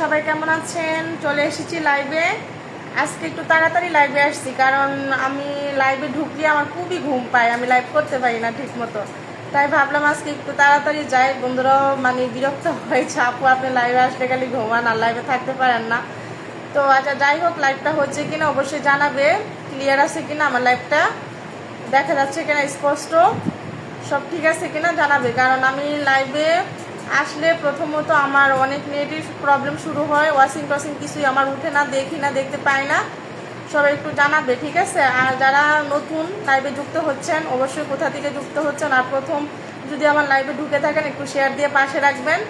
সবাই কেমন আছেন? চলে এসেছি লাইভে। আজকে একটু তাড়াতাড়ি লাইভে আসছি, কারণ আমি লাইভে ঢুকলে আমার খুবই ঘুম পায়, আমি লাইভ করতে পারি না ঠিক মতো। তাই ভাবলাম আজকে একটু তাড়াতাড়ি যাই। বন্ধুরাও মানে বিরক্ত হয়েছে, আপু আপনি লাইভে আসলে খালি ঘুমান আর লাইভে থাকতে পারেন না। তো আচ্ছা, যাই হোক, লাইভটা হচ্ছে কিনা অবশ্যই জানাবে, ক্লিয়ার আছে কিনা, আমার লাইভটা দেখা যাচ্ছে কিনা, স্পষ্ট সব ঠিক আছে কিনা জানাবে। কারণ আমি লাইভে আসলে প্রথমত আমার অনেক নেটের প্রবলেম শুরু হয়, ওয়াশিং টশিং কিছুই আমার উঠে না, দেখি না, দেখতে পাই না। সবাই একটু জানাবে, ঠিক আছে? আর যারা নতুন লাইভে যুক্ত হচ্ছেন, অবশ্যই কোথা থেকে যুক্ত হচ্ছেন, আর প্রথম যদি আমার লাইভে ঢুকে থাকেন একটু শেয়ার দিয়ে পাশে রাখবেন।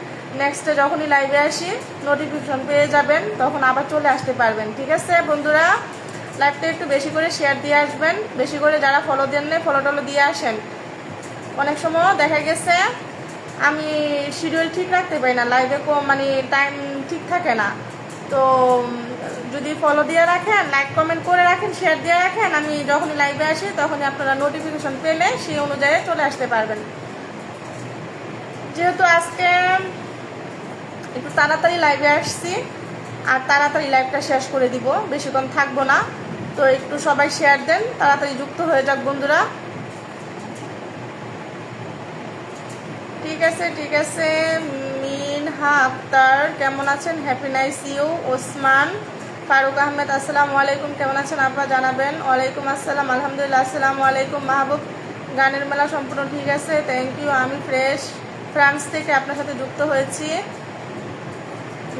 নেক্সটে যখনই লাইভে আসি নোটিফিকেশন পেয়ে যাবেন, তখন আবার চলে আসতে পারবেন, ঠিক আছে বন্ধুরা? লাইভটা একটু বেশি করে শেয়ার দিয়ে আসবেন, বেশি করে যারা ফলো দেন না ফলো টলো দিয়ে আসেন। অনেক সময় দেখা গেছে আমি শিডিউল ঠিক রাখতে পারি না, লাইভে মানে টাইম ঠিক থাকে না। তো যদি ফলো দিয়ে রাখেন, লাইক কমেন্ট করে রাখেন, শেয়ার দিয়ে রাখেন, আমি যখনই লাইভে আসি তখনই আপনারা নোটিফিকেশন পেলে সেই অনুযায়ী চলে আসতে পারবেন। যেহেতু আজকে একটু তাড়াতাড়ি লাইভে আসছি আর তাড়াতাড়ি লাইভটা শেষ করে দিব, বেশিক্ষণ থাকবো না। তো একটু সবাই শেয়ার দেন, তাড়াতাড়ি যুক্ত হয়ে যাক বন্ধুরা। ঠিক আছে ঠিক আছে। মিনহা আক্তার কেমন আছেন? Happy nice you. Osman Faruk Ahmed আসসালামু আলাইকুম, কেমন আছেন আপনারা জানাবেন। ওয়ালাইকুম আসসালাম, আলহামদুলিল্লাহ। আসসালামু আলাইকুম মাহবুব, গানের মেলা সম্পূর্ণ ঠিক আছে, থ্যাংক ইউ। আমি ফ্রান্স থেকে আপনার সাথে যুক্ত হয়েছি।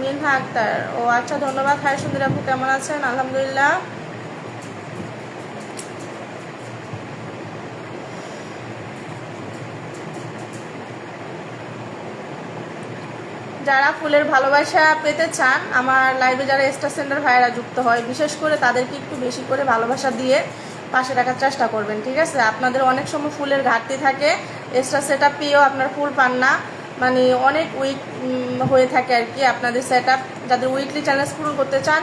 মিনহা আক্তার, ও আচ্ছা, ধন্যবাদ। হাই সুন্দর আপু, কেমন আছেন? আলহামদুলিল্লাহ। যারা ফুলের ভালোবাসা পেতে চান, আমার লাইভে যারা স্টার সেন্টার ভাইয়েরা যুক্ত হয়, বিশেষ করে তাদেরকে একটু বেশি করে ভালোবাসা দিয়ে পাশে রাখার চেষ্টা করবেন, ঠিক আছে? আপনাদের অনেক সময় ফুলের ঘাটতি থাকে, স্টার সেট আপ পেয়েও আপনার ফুল পান না, মানে অনেক উইক হয়ে থাকে আর কি আপনাদের সেট আপ। যাদের উইকলি চ্যালেঞ্জ পূরণ করতে চান,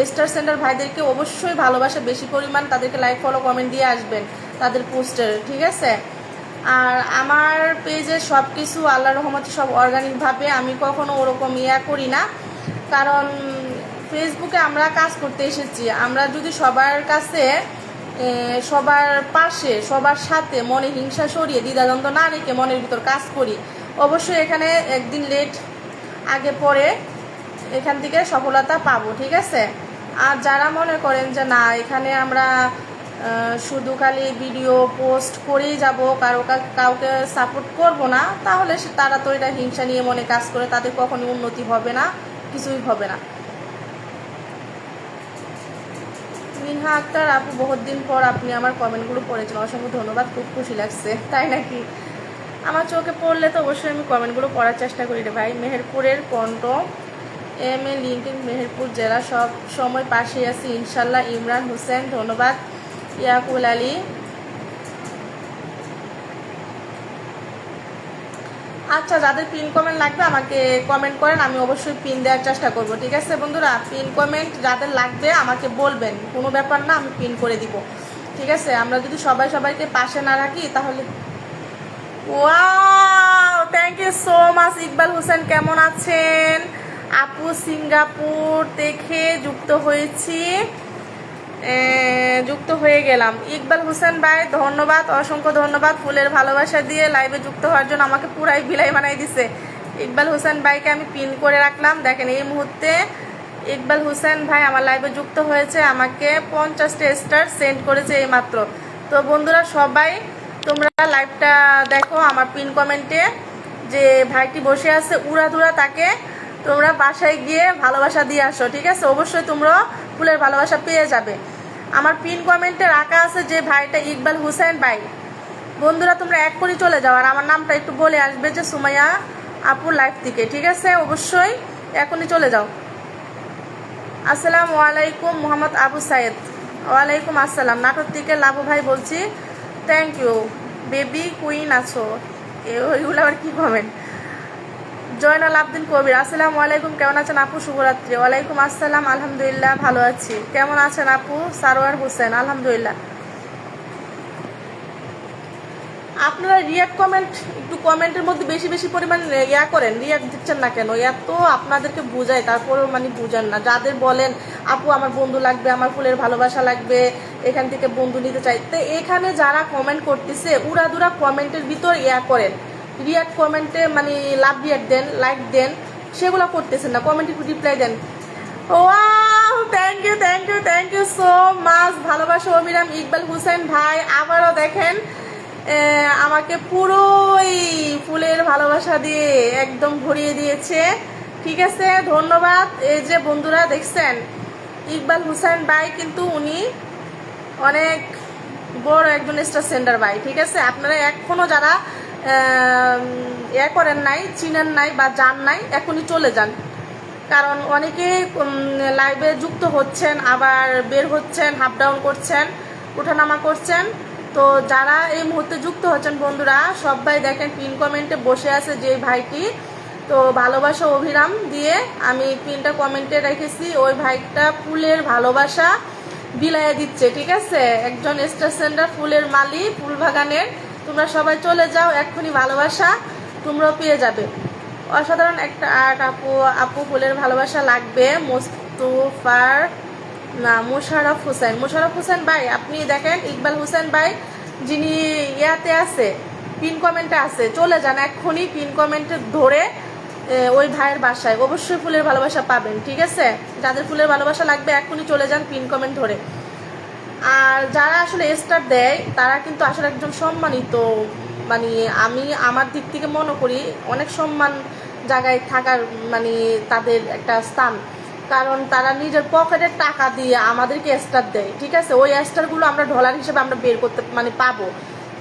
স্টার সেন্টার ভাইদেরকে অবশ্যই ভালোবাসা বেশি পরিমাণ, তাদেরকে লাইক ফলো কমেন্ট দিয়ে আসবেন তাদের পোস্টের, ঠিক আছে? আর আমার পেজে সব কিছু আল্লাহর রহমতে সব অর্গানিকভাবে, আমি কখনো ওরকম করি না। কারণ ফেসবুকে আমরা কাজ করতে এসেছি, আমরা যদি সবার কাছে, সবার পাশে, সবার সাথে মনে হিংসা সরিয়ে দ্বিধাদ্বন্দ্ব না রেখে মনের ভিতর কাজ করি, অবশ্যই এখানে একদিন লেট আগে পরে এখান থেকে সফলতা পাবো, ঠিক আছে? আর যারা মনে করেন যে না, এখানে আমরা শুধু খালি ভিডিও পোস্ট করেই যাব, কাউকে সাপোর্ট করব না, তাহলে তারা তো এটা হিংসা নিয়ে মনে কাজ করে, তাদের কখনোই উন্নতি হবে না, কিছুই হবে না। মিনহা আক্তার আপু, বহুত দিন পর আপনি আমার কমেন্টগুলো পড়েছেন, অসংখ্য ধন্যবাদ, খুব খুশি লাগছে। তাই নাকি? আমার চোখে পড়লে তো অবশ্যই আমি কমেন্টগুলো পড়ার চেষ্টা করি রে ভাই। মেহেরপুরের কণ্ঠ, এম এ লিঙ্কিং, মেহেরপুর জেলা, সব সময় পাশে আছি ইনশাল্লাহ। ইমরান হোসেন, ধন্যবাদ। ইয়াকুল আলী, আচ্ছা, যাদের পিন কমেন্ট লাগবে আমাকে কমেন্ট করেন, আমি অবশ্যই পিন দেওয়ার চেষ্টা করব, ঠিক আছে বন্ধুরা? পিন কমেন্ট যাদের লাগবে আমাকে বলবেন, কোনো ব্যাপার না, আমি পিন করে দিব, ঠিক আছে? আমরা যদি সবাইকে পাশে না রাখি তাহলে। Wow, thank you so much. Iqbal Hossain কেমন আছেন? আপু সিঙ্গাপুর থেকে যুক্ত হয়ে গেলাম। ইকবাল হোসেন ভাই, ধন্যবাদ, অসংখ্য ধন্যবাদ ফুলের ভালোবাসা দিয়ে লাইভে যুক্ত হওয়ার জন্য। আমাকে পুরাই বিলাই বানাই দিছে। ইকবাল হোসেন ভাইকে আমি পিন করে রাখলাম। দেখেন, এই মুহূর্তে ইকবাল হোসেন ভাই আমার লাইভে যুক্ত হয়েছে, আমাকে 50টা স্টার সেন্ড করেছে এইমাত্র। তো বন্ধুরা সবাই তোমরা লাইভটা দেখো, আমার পিন কমেন্টে যে ভাইটি বসে আছে উড়াধুরা, তাকে তোমরা বাসায় গিয়ে ভালোবাসা দিয়ে আসো, ঠিক আছে? অবশ্যই তোমরা ফুলের ভালোবাসা পেয়ে যাবে। আমার পিন কমেন্টে রাখা আছে যে ভাইটা ইকবাল হোসেন ভাই। বন্ধুরা তোমরা এক করে চলে যাও আর আমার নামটা একটু বলে আসবে যে সুমাইয়া আপুর লাইভ থেকে, ঠিক আছে? অবশ্যই এখনই চলে যাও। আসসালামু আলাইকুম মোহাম্মদ আবু সাইদ। ওয়ালাইকুম আসসালাম, নাটোর থেকে লাভু ভাই বলছি। Thank you. বেবি কুইন আছো, ওইগুলো আবার কি কমেন্ট? জয়নাল আবদিন কবির, আসসালামু আলাইকুম, কেমন আছেন আপু? শুভরাত্রি। ওয়ালাইকুম আসসালাম, আলহামদুলিল্লাহ ভালো আছি, কেমন আছেন আপু? সারোয়ার হোসেন, আলহামদুলিল্লাহ। আপনারা রিয়াক্ট কমেন্ট একটু কমেন্টের মধ্যে বেশি বেশি পরিমাণ ইয়া করেন, রিয়াক্ট দিচ্ছেন না কেন? এত আপনাদেরকে বুঝাই তারপরেও মানে বুঝেন না। যাদের বলেন আপু আমার বন্ধু লাগবে, আমার ফুলের ভালোবাসা লাগবে, এখান থেকে বন্ধু নিতে চাই, তো এখানে যারা কমেন্ট করতেছে উড়াদুরা কমেন্টের ভিতর ইয়া করেন, রিয়াক্ট কমেন্টে মানে লাভ রিয়াক্ট দেন, লাইক দেন, সেগুলো করতেছেন না, কমেন্টে একটু রিপ্লাই দেন। Wow, thank you thank you thank you so much. ভালোবাসা অবিরাম। ইকবাল হোসেন ভাই আবারও দেখেন আমাকে পুরোই ফুলের ভালোবাসা দিয়ে একদম ভরিয়ে দিয়েছে। ঠিক আছে, ধন্যবাদ। এই যে বন্ধুরা দেখছেন, ইকবাল হোসেন ভাই কিন্তু উনি অনেক বড় একজন স্টার সেন্টার ভাই। ঠিক আছে, আপনারা এখনো যারা করেন নাই, চিনেন নাই বা জান নাই, এখনই চলে যান। কারণ অনেকে লাইভে যুক্ত হচ্ছেন, আবার বের হচ্ছেন, হাফ ডাউন করছেন, ওঠানামা করছেন। তো যারা এই মুহূর্তে যুক্ত হচ্ছেন বন্ধুরা, সবাই দেখেন পিন কমেন্টে বসে আছে যে ভাইটি, তো ভালোবাসা অভিরাম দিয়ে আমি পিনটা কমেন্টে রেখেছি। ওই ভাইটা ফুলের ভালোবাসা বিলাইয়া দিচ্ছে। ঠিক আছে, একজন স্টার সেন্টার ফুলের মালি, ফুল বাগানের। তোমরা সবাই চলে যাও, এক্ষুনি ভালোবাসা তোমরাও পেয়ে যাবে। অসাধারণ একটা আর্ট আপু। আপু ফুলের ভালোবাসা লাগবে। মোস্তফার না, মোশাররফ হোসেন। মোশাররফ হোসেন ভাই আপনি দেখেন, ইকবাল হোসেন ভাই যিনি ইয়াতে আছে, পিন কমেন্টে আছে, চলে যান এক্ষুনি পিন কমেন্টে ধরে ওই ভাইয়ের বাসায়, অবশ্যই ফুলের ভালোবাসা পাবেন। ঠিক আছে, যাদের ফুলের ভালোবাসা লাগবে এক্ষুনি চলে যান পিন কমেন্ট ধরে। আর যারা আসলে স্টার দেয় তারা কিন্তু আসলে একজন সম্মানিত, মানে আমি আমার দিক থেকে মনে করি অনেক সম্মান জায়গায় থাকার মানে তাদের একটা স্থান। কারণ তারা নিজের পকেটের টাকা দিয়ে আমাদেরকে স্টার দেয়। ঠিক আছে, ওই স্টারগুলো আমরা ডলার হিসেবে আমরা বের করতে মানে পাবো।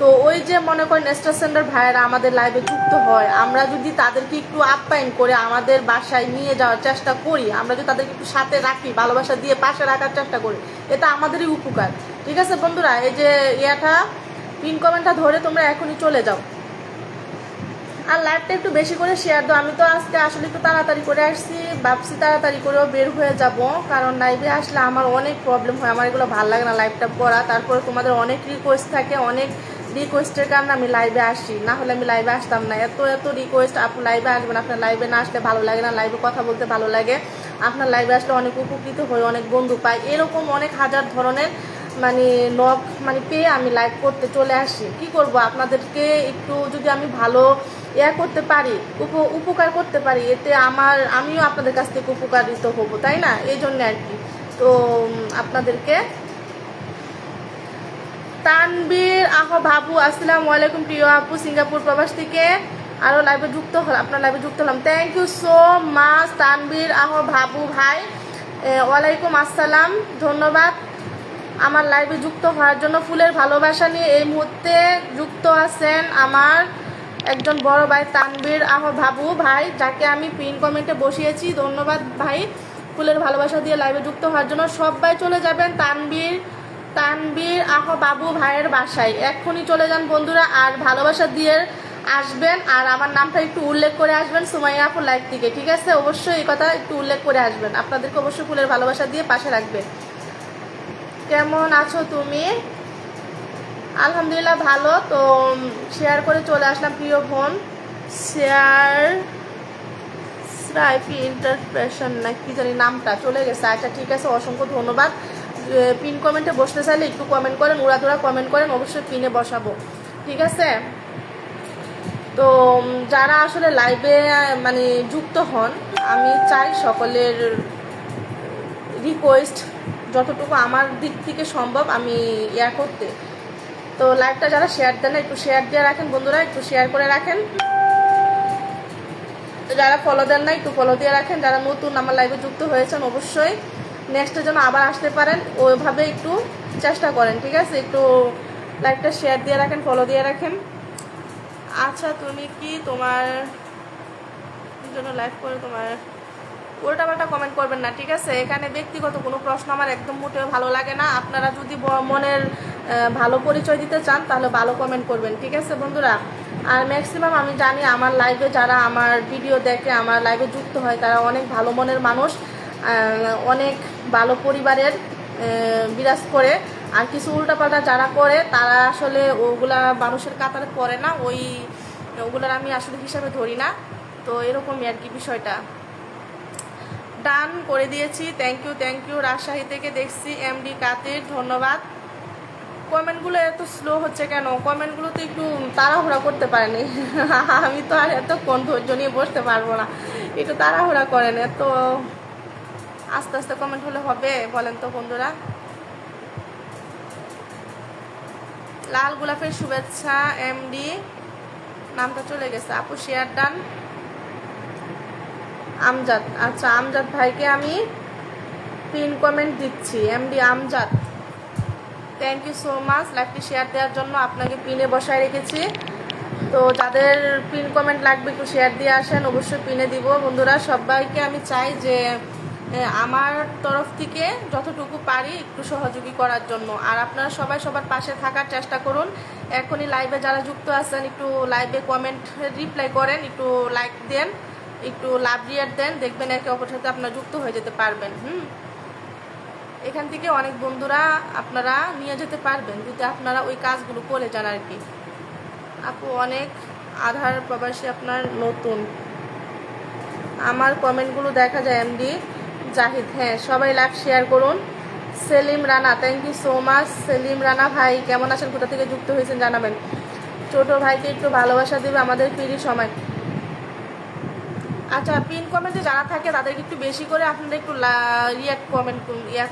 তো ওই যে মনে করেন স্টার সেন্টার ভাইয়েরা আমাদের লাইভে যুক্ত হয়, আমরা যদি তাদেরকে একটু আপ্যায়ন করে আমাদের বাসায় নিয়ে যাওয়ার চেষ্টা করি, আমরা যদি তাদেরকে একটু সাথে রাখি, ভালোবাসা দিয়ে পাশে রাখার চেষ্টা করি, এটা আমাদেরই উপকার। ঠিক আছে বন্ধুরা, এই যে ইয়াটা পিন কমেন্টটা ধরে তোমরা এখনই চলে যাও। আর লাইভটা একটু বেশি করে শেয়ার দাও। আমি তো আজকে আসলে একটু তাড়াতাড়ি করে আসছি, ভাবছি তাড়াতাড়ি করেও বের হয়ে যাব, কারণ লাইভে আসলে আমার অনেক প্রবলেম হয়, আমার এগুলো ভালো লাগে না লাইভটা করা। তারপরে তোমাদের অনেক রিকোয়েস্ট থাকে, অনেক রিকোয়েস্টের কারণে আমি লাইভে আসি, না হলে আমি লাইভে আসতাম না। এত এত রিকোয়েস্ট, আপু লাইভে আসবেন, আপনার লাইভে না আসলে ভালো লাগে না, লাইভে কথা বলতে ভালো লাগে, আপনার লাইভে আসলে অনেক উপকৃত হই, অনেক বন্ধু পাই, এরকম অনেক হাজার ধরনের মানে নক মানে পেয়ে আমি লাইভ করতে চলে আসি। কি করব, আপনাদেরকে একটু যদি আমি ভালো করতে পারি, উপকার করতে পারি, এতে আমিও আপনাদের কাছ থেকে উপকারিত হব, তাই না? এই জন্য আর কি। তো আপনাদেরকে তানবীর বাবু, আসসালামু আলাইকুম প্রিয় আপু, সিঙ্গাপুর প্রবাস থেকে আরও লাইভে যুক্ত হলাম, আপনার লাইভে যুক্ত হলাম। Thank you so much Tanvir Babu ভাই, ওয়ালাইকুম আসসালাম, ধন্যবাদ আমার লাইভে যুক্ত হওয়ার জন্য। ফুলের ভালোবাসা নিয়ে এই মুহূর্তে যুক্ত আছেন আমার একজন বড় ভাই তানবীর বাবু ভাই, যাকে আমি পিন কমেন্টে বসিয়েছি। ধন্যবাদ ভাই ফুলের ভালোবাসা দিয়ে লাইভে যুক্ত হওয়ার জন্য। সবাই চলে যাবেন তানবীর বাবু ভাইয়ের বাসায়, এক্ষুনি চলে যান বন্ধুরা, আর ভালোবাসা দিয়ে আসবেন, আর আমার নামটা একটু উল্লেখ করে আসবেন সুমাইয়া আপুর লাইভ থেকে। ঠিক আছে, অবশ্যই এই কথা একটু উল্লেখ করে আসবেন, আপনাদেরকে অবশ্যই ফুলের ভালোবাসা দিয়ে পাশে রাখবেন। কেমন আছো তুমি? আলহামদুলিল্লাহ ভালো। তো শেয়ার করে চলে আসলাম প্রিয় বোন, শেয়ার স্রাইফি ইন্টারপ্রেশন না কি জানি নামটা চলে গেছে। আচ্ছা ঠিক আছে, অসংখ্য ধন্যবাদ। পিন কমেন্টে বসতে চাইলে একটু কমেন্ট করেন, উড়াধুরা কমেন্ট করেন, অবশ্যই পিনে বসাবো। ঠিক আছে, তো যারা আসলে লাইভে মানে যুক্ত হন, আমি চাই সকলের রিকোয়েস্ট যতটুকু আমার দিক থেকে সম্ভব আমি করতে। তো লাইভটা যারা শেয়ার দেন একটু শেয়ার দিয়ে রাখেন বন্ধুরা, একটু শেয়ার করে রাখেন। যারা ফলো দেন না একটু ফলো দিয়ে রাখেন। যারা নতুন আমার লাইভে যুক্ত হয়েছেন অবশ্যই নেক্সটের জন্য আবার আসতে পারেন, ওইভাবে একটু চেষ্টা করেন। ঠিক আছে, একটু লাইভটা শেয়ার দিয়ে রাখেন, ফলো দিয়ে রাখেন। আচ্ছা, তুমি কি তোমার জন্য লাইভ করে তোমার উল্টাপাল্টা কমেন্ট করবেন না। ঠিক আছে, এখানে ব্যক্তিগত কোনো প্রশ্ন আমার একদম মোটেও ভালো লাগে না। আপনারা যদি মনের ভালো পরিচয় দিতে চান তাহলে ভালো কমেন্ট করবেন। ঠিক আছে বন্ধুরা, আর ম্যাক্সিমাম আমি জানি আমার লাইভে যারা আমার ভিডিও দেখে, আমার লাইভে যুক্ত হয়, তারা অনেক ভালো মনের মানুষ, অনেক ভালো পরিবারের বিরাজ করে। আর কিছু উল্টাপাল্টা যারা করে তারা আসলে ওগুলা মানুষের কাতারে পড়ে না, ওগুলার আমি আসলে হিসাবে ধরি না। তো এরকমই আর কি বিষয়টা। ডান করে দিয়েছি, থ্যাংক ইউ। রাজশাহী থেকে দেখছি এমডি কাদের, ধন্যবাদ। কমেন্টগুলো এত স্লো হচ্ছে কেন? কমেন্টগুলো তো একটু তাড়াহুড়া করতে পারেনি। আমি তো আর এতক্ষণ ধৈর্য নিয়ে বসতে পারবো না, একটু তাড়াহুড়া করেন। এত আস্তে আস্তে কমেন্ট হলে হবে বলেন তো বন্ধুরা? লাল গোলাপের শুভেচ্ছা এমডি, নামটা চলে গেছে আপু, শেয়ার ডান। আমজাদ, আচ্ছা আমজাদ ভাইকে আমি পিন কমেন্ট দিচ্ছি। MD Amjad, thank you so much লাইভটি শেয়ার দেওয়ার জন্য। আপনাকে পিনে বসায় রেখেছি, তো যাদের পিন কমেন্ট লাগবে একটু শেয়ার দিয়ে আসেন, অবশ্যই পিনে দিব বন্ধুরা। সবাইকে আমি চাই যে আমার তরফ থেকে যতটুকু পারি একটু সহযোগী করার জন্য। আর আপনারা সবাই সবার পাশে থাকার চেষ্টা করুন। এখনই লাইভে যারা যুক্ত আছেন একটু লাইভে কমেন্ট রিপ্লাই করেন, একটু লাইক দেন, একটু লাভ রিয়ার দেন, দেখবেন একে অপরের সাথে আপনারা যুক্ত হয়ে যেতে পারবেন। এখান থেকে অনেক বন্ধুরা আপনারা নিয়ে যেতে পারবেন যদি আপনারা ওই কাজগুলো করে যান আর কি। আপু অনেক আধার প্রবাসী আপনার নতুন, আমার কমেন্টগুলো দেখা যায় এমডি জাহিদ। হ্যাঁ, সবাই লাইক শেয়ার করুন। Selim Rana, thank you so much. Selim Rana ভাই কেমন আছেন, কোথা থেকে যুক্ত হয়েছেন জানাবেন। ছোট ভাইকে একটু ভালোবাসা দিবে আমাদের ফ্রি সময়। আচ্ছা, পিন কমেন্টে যারা থাকে তাদেরকে একটু বেশি করে আপনারা একটু রিয়াক্ট কমেন্ট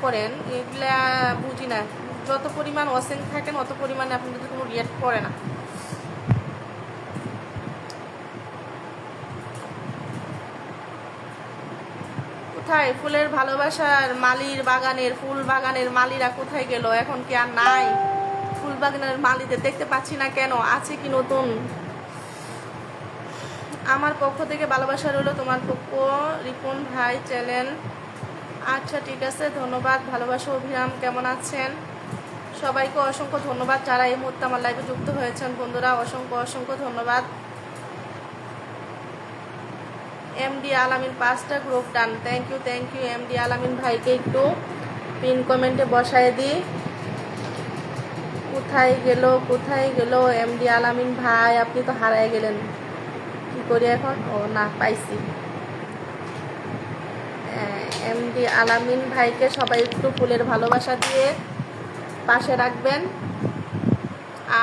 করেন। এগুলা বুঝি না, যত পরিমাণ ওয়াচিং থাকেন অত পরিমাণে আপনাদের কোনো রিয়াক্ট করে না। কোথায় ফুলের ভালোবাসার মালির বাগানের, ফুল বাগানের মালিরা কোথায় গেল? এখন কি আর নাই? ফুল বাগানের মালিদের দেখতে পাচ্ছি না কেন? আছে কি নতুন? আমার পক্ষ থেকে ভালোবাসা রইল, তোমার পক্ষ রিপন ভাই চ্যানেল। আচ্ছা ঠিক আছে, ধন্যবাদ। ভালোবাসা অভিরাম, কেমন আছেন? সবাইকে অসংখ্য ধন্যবাদ যারা এই মুহূর্তে আমার লাইভে যুক্ত হয়েছেন বন্ধুরা, অসংখ্য ধন্যবাদ। এমডি আলামিন 5টা group done, thank you MD Alamin ভাইকে একটু পিন কমেন্টে বসায় দিই। কোথায় গেল এমডি আলামিন ভাই? আপনি তো হারায় গেলেন, কি করি এখন? ও না, পাইছি। এমডি আলামিন ভাইকে সবাই একটু ফুলের ভালোবাসা দিয়ে পাশে রাখবেন।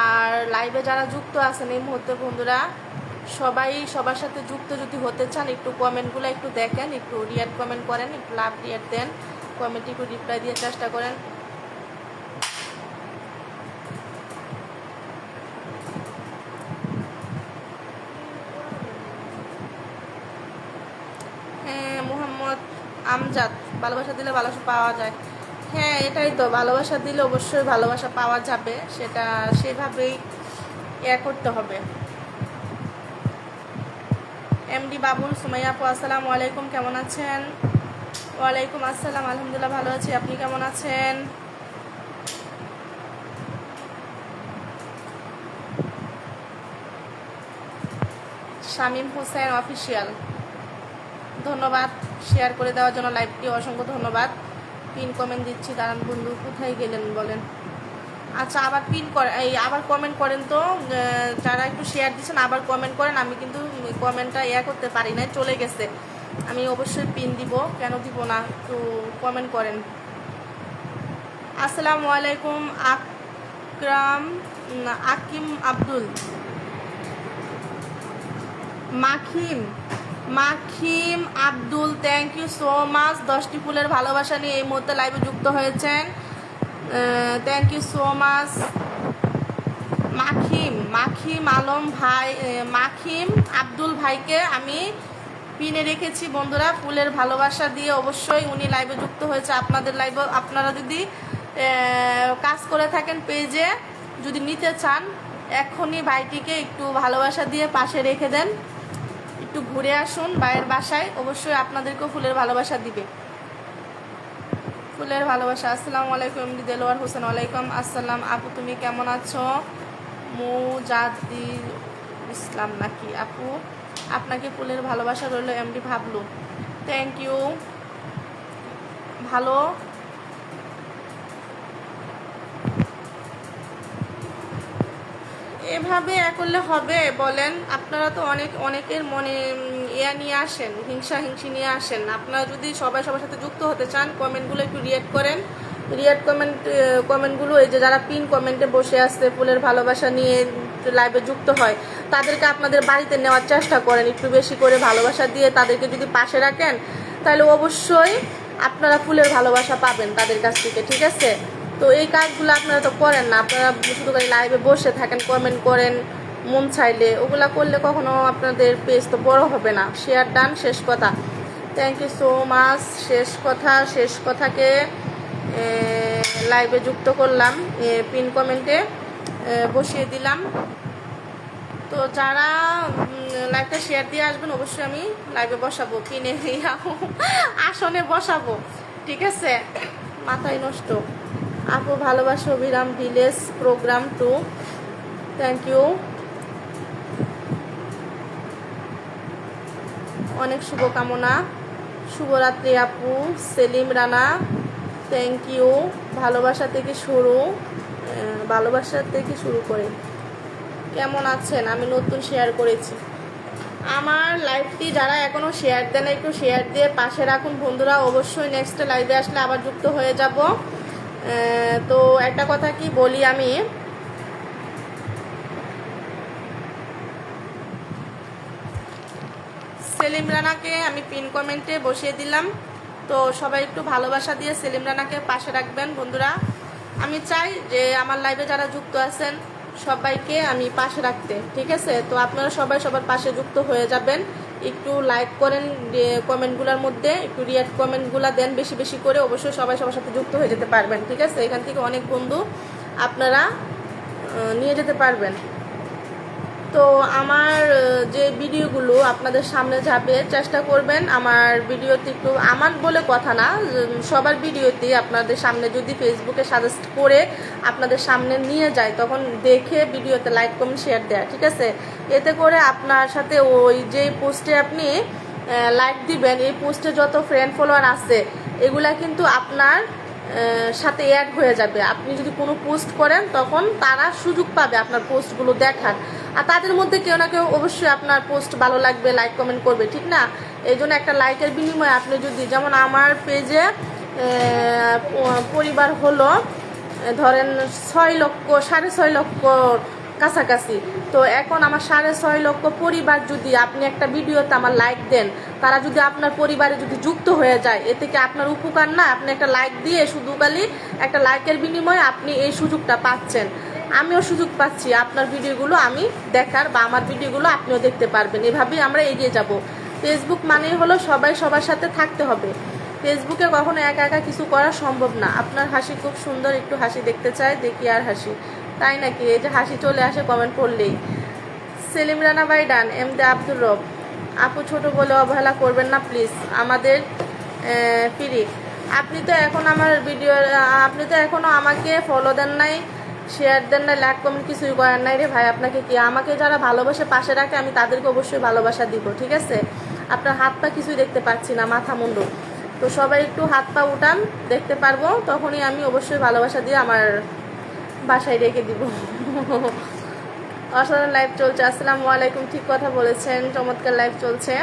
আর লাইভে যারা যুক্ত আছেন এই মুহূর্তে বন্ধুরা, সবাই সবার সাথে যুক্ত যদি হতে চান একটু কমেন্টগুলো একটু দেখেন, একটু রিয়াক্ট কমেন্ট করেন, একটু লাভ রিয়াক্ট দেন, কমেন্ট একটু রিপ্লাই দিয়ে চেষ্টা করেন। হ্যাঁ মোহাম্মদ আমজাদ, ভালোবাসা দিলে ভালোবাসা পাওয়া যায়। হ্যাঁ এটাই তো, ভালোবাসা দিলে অবশ্যই ভালোবাসা পাওয়া যাবে, সেটা সেভাবেই করতে হবে। এমডি বাবুল, সুমাইয়া আপু আসসালামু আলাইকুম, কেমন আছেন? ওয়ালাইকুম আসসালাম, আলহামদুলিল্লাহ ভালো আছি, আপনি কেমন আছেন? শামীম হোসেন অফিসিয়াল, ধন্যবাদ শেয়ার করে দেওয়ার জন্য লাইভটি, অসংখ্য ধন্যবাদ। পিন কমেন্ট দিচ্ছি, দাঁড়ান বন্ধু, কোথায় গেলেন বলেন? আচ্ছা আবার পিন করে আবার কমেন্ট করেন তো, যারা একটু শেয়ার দিচ্ছেন আবার কমেন্ট করেন। আমি কিন্তু কমেন্টটা করতে পারি না, চলে গেছে। আমি অবশ্যই পিন দিব, কেন দিব না? একটু কমেন্ট করেন। আসসালামু আলাইকুম Akim Abdul, Makhim Abdul, thank you so much. 10টি ফুলের ভালোবাসা নিয়ে এই মুহূর্তে লাইভে যুক্ত হয়েছেন, thank you so much. Makhim Alam ভাই, মাখিম আব্দুল ভাইকে আমি পিনে রেখেছি বন্ধুরা, ফুলের ভালোবাসা দিয়ে। অবশ্যই উনি লাইভে যুক্ত হয়েছে আপনাদের লাইভে। আপনারা যদি কাজ করে থাকেন পেজে, যদি নিতে চান এখনই ভাইটিকে একটু ভালোবাসা দিয়ে পাশে রেখে দেন, একটু ঘুরে আসুন ভাইয়ের বাসায়, অবশ্যই আপনাদেরকেও ফুলের ভালোবাসা দিবে। ফুলের ভালোবাসা। আসসালামু আলাইকুম এমডি দেলোয়ার হোসেন, ওয়ালাইকুম আসসালাম। আপু তুমি কেমন আছো? মুজাদ্দি ইসলাম নাকি আপু? আপনাকে ফুলের ভালোবাসা রইল এমডি ভাবলু, থ্যাংক ইউ। ভালো এভাবে করলে হবে বলেন? আপনারা তো অনেকের মনে নিয়ে আসেন, হিংসি নিয়ে আসেন। আপনারা যদি সবাই সবার সাথে যুক্ত হতে চান, কমেন্টগুলো একটু রিয়েক্ট করেন। কমেন্টগুলো এই যে যারা পিন কমেন্টে বসে আসছে, ফুলের ভালোবাসা নিয়ে লাইভে যুক্ত হয়, তাদেরকে আপনাদের বাড়িতে নেওয়ার চেষ্টা করেন। একটু বেশি করে ভালোবাসা দিয়ে তাদেরকে যদি পাশে রাখেন, তাহলে অবশ্যই আপনারা ফুলের ভালোবাসা পাবেন তাদের কাছ থেকে, ঠিক আছে? তো এই কাজগুলো আপনারা তো করেন না, আপনারা শুধু লাইভে বসে থাকেন, কমেন্ট করেন মন চাইলে। ওগুলা করলে কখনো আপনাদের পেজ তো বড় হবে না। শেয়ার ডান, শেষ কথা। Thank you so much. শেষ কথাকে লাইভে যুক্ত করলাম, পিন কমেন্টে বসিয়ে দিলাম। তো যারা লাইভটা শেয়ার দিয়ে আসবেন, অবশ্যই আমি লাইভে বসাবো, পিনে আসনে বসাবো, ঠিক আছে? মাথায় নষ্ট। আপু ভালোবাসা অভিরাম ভিলেজ প্রোগ্রাম 2, থ্যাংক ইউ। অনেক শুভকামনা। শুভরাত্রি আপু। Selim Rana, thank you. ভালোবাসা থেকে শুরু করে কেমন আছেন? আমি নতুন শেয়ার করেছি আমার লাইভটি। যারা এখনো শেয়ার দেন, একটু শেয়ার দিয়ে পাশে রাখুন বন্ধুরা। অবশ্যই নেক্সট লাইভে আসলে আবার যুক্ত হয়ে যাব। তো একটা কথা কি বলি, আমি সেলিম রানাকে আমি পিন কমেন্টে বসিয়ে দিলাম। তো সবাই একটু ভালোবাসা দিয়ে সেলিম রানাকে পাশে রাখবেন বন্ধুরা। আমি চাই যে আমার লাইভে যারা যুক্ত আছেন সবাইকে আমি পাশে রাখতে, ঠিক আছে? তো আপনারা সবাই সবার পাশে যুক্ত হয়ে যাবেন। একটু লাইক করেন কমেন্টগুলোর মধ্যে, একটু রিয়াক্ট কমেন্টগুলো দেন বেশি বেশি করে। অবশ্যই সবাই সবার সাথে যুক্ত হয়ে যেতে পারবেন, ঠিক আছে? এখান থেকে অনেক বন্ধু আপনারা নিয়ে যেতে পারবেন। তো আমার যে ভিডিওগুলো আপনাদের সামনে যাবে, চেষ্টা করবেন আমার ভিডিওতে একটু, আমার বলে কথা না, সবার ভিডিওতে আপনাদের সামনে যদি ফেসবুকে সাজেস্ট করে আপনাদের সামনে নিয়ে যায়, তখন দেখে ভিডিওতে লাইক কমেন্ট শেয়ার দেয়া, ঠিক আছে? এতে করে আপনার সাথে ওই যে পোস্টে আপনি লাইক দিবেন, এই পোস্টে যত ফ্রেন্ড ফলোয়ার আছে এগুলা কিন্তু আপনার সাথে অ্যাড হয়ে যাবে। আপনি যদি কোনো পোস্ট করেন, তখন তারা সুযোগ পাবে আপনার পোস্টগুলো দেখার। আর তাদের মধ্যে কেউ না কেউ অবশ্যই আপনার পোস্ট ভালো লাগবে, লাইক কমেন্ট করবে, ঠিক না? এই জন্য একটা লাইকের বিনিময়ে আপনি যদি, যেমন আমার পেজে পরিবার হলো ধরেন 6 লক্ষ কাছাকাছি। তো এখন আমার 6.5 লক্ষ পরিবার, যদি আপনি একটা ভিডিওতে আমার লাইক দেন, তারা যদি আপনার পরিবারে যদি যুক্ত হয়ে যায়, এতে কি আপনার উপকার না? আপনি একটা লাইক দিয়ে, শুধু খালি একটা লাইকের বিনিময়ে আপনি এই সুযোগটা পাচ্ছেন। আমিও সুযোগ পাচ্ছি আপনার ভিডিওগুলো আমি দেখার, বা আমার ভিডিওগুলো আপনিও দেখতে পারবেন। এভাবেই আমরা এগিয়ে যাব। ফেসবুক মানেই হলো সবাই সবার সাথে থাকতে হবে। ফেসবুকে কখনো একা একা কিছু করা সম্ভব না। আপনার হাসি খুব সুন্দর, একটু হাসি দেখতে চাই, দেখি আর হাসি। তাই নাকি? এই যে হাসি চলে আসে কমেন্ট পড়লেই। সেলিম রানা বাই ডান। এমদে আব্দুর রব, আপু ছোট বলে অবহেলা করবেন না প্লিজ, আমাদের ফিরি। আপনি তো এখন আমার ভিডিও, আপনি তো এখনো আমাকে ফলো দেন নাই, শেয়ার দেন না, লাইক কমেন্ট কিছুই করেন নাই রে ভাই। আপনাকে কি, আমাকে যারা ভালোবাসে পাশে রাখে, আমি তাদেরকে অবশ্যই ভালোবাসা দিব, ঠিক আছে? আপনার হাত পা কিছুই দেখতে পাচ্ছি না, মাথা মুন্ডু। তো সবাই একটু হাত পা উঠান, দেখতে পারবো, তখনই আমি অবশ্যই ভালোবাসা দিয়ে আমার বাসায় রেখে দিব। অসাধারণ লাইভ চলছে। আসসালামু আলাইকুম। ঠিক কথা বলেছেন, চমৎকার লাইভ চলছে।